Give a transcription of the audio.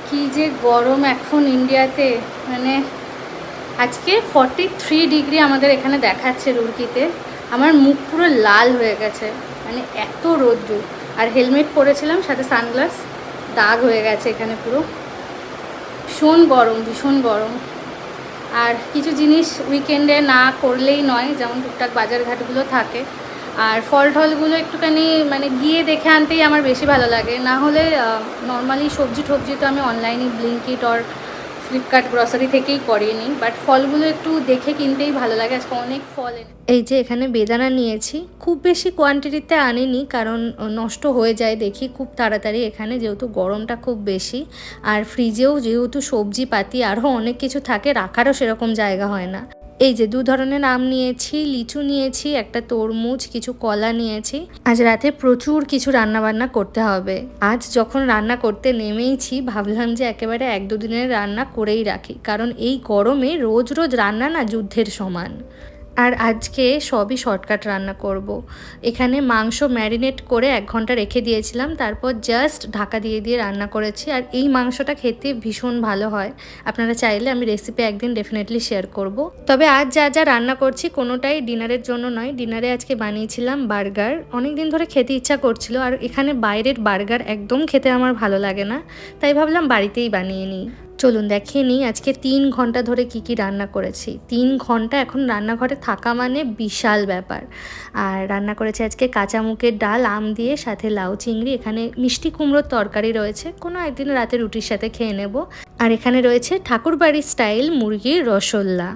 কি যে গরম এখন ইন্ডিয়াতে, মানে আজকে 43 ডিগ্রি আমাদের এখানে দেখাচ্ছে রুরকিতে। আমার মুখ পুরো লাল হয়ে গেছে, মানে এত রোদ্দুর। আর হেলমেট পরেছিলাম, সাথে সানগ্লাস, দাগ হয়ে গেছে এখানে পুরো। ভীষণ গরম, ভীষণ গরম। আর কিছু জিনিস উইকেন্ডে না করলেই নয়, যেমন টুকটাক বাজারঘাটগুলো থাকে। আর ফল টলগুলো একটুখানি মানে গিয়ে দেখে আনতেই আমার বেশি ভালো লাগে। না হলে নর্মালি সবজি টবজি তো আমি অনলাইনে ব্লিঙ্কিট আর ফ্লিপকার্ট গ্রসারি থেকেই করিয়ে নিই, বাট ফলগুলো একটু দেখে কিনতেই ভালো লাগে। আজকে অনেক ফল এই যে এখানে বেদানা নিয়েছি, খুব বেশি কোয়ান্টিটিতে আনিনি কারণ নষ্ট হয়ে যায় দেখি খুব তাড়াতাড়ি এখানে, যেহেতু গরমটা খুব বেশি। আর ফ্রিজেও যেহেতু সবজি পাতি আরও অনেক কিছু থাকে, রাখারও সেরকম জায়গা হয় না। এই যে 2 ধরনের আম নিয়েছি, লিচু নিয়েছি, একটা তরমুজ, কিছু কলা নিয়েছি। আজ রাতে প্রচুর কিছু রান্না বান্না করতে হবে। আজ যখন রান্না করতে নেমেইছি ভাবলাম যে একেবারে 1-2 দিনের রান্না করেই রাখি, কারণ এই গরমে রোজ রোজ রান্না না যুদ্ধের সমান। আর আজকে সবই শর্টকাট রান্না করব। এখানে মাংস ম্যারিনেট করে 1 ঘন্টা রেখে দিয়েছিলাম, তারপর জাস্ট ঢাকা দিয়ে দিয়ে রান্না করেছি। আর এই মাংসটা খেতে ভীষণ ভালো হয়। আপনারা চাইলে আমি রেসিপি একদিন ডেফিনেটলি শেয়ার করব। তবে আজ যা যা রান্না করছি কোনোটাই ডিনারের জন্য নয়। ডিনারে আজকে বানিয়েছিলাম বার্গার, অনেক দিন ধরে খেতে ইচ্ছা করছিল। আর এখানে বাইরের বার্গার একদম খেতে আমার ভালো লাগে না, তাই ভাবলাম বাড়িতেই বানিয়ে নিই। চলুন দেখিয়ে নিই আজকে 3 ঘন্টা ধরে কি কি রান্না করেছি। 3 ঘন্টা এখন রান্নাঘরে থাকা মানে বিশাল ব্যাপার। আর রান্না করেছি আজকে কাঁচা মুগের ডাল আম দিয়ে, সাথে লাউ চিংড়ি। এখানে মিষ্টি কুমড়োর তরকারি রয়েছে, কোনো একদিন রাতে রুটির সাথে খেয়ে নেব। আর এখানে রয়েছে ঠাকুরবাড়ির স্টাইল মুরগির রসোল্লা।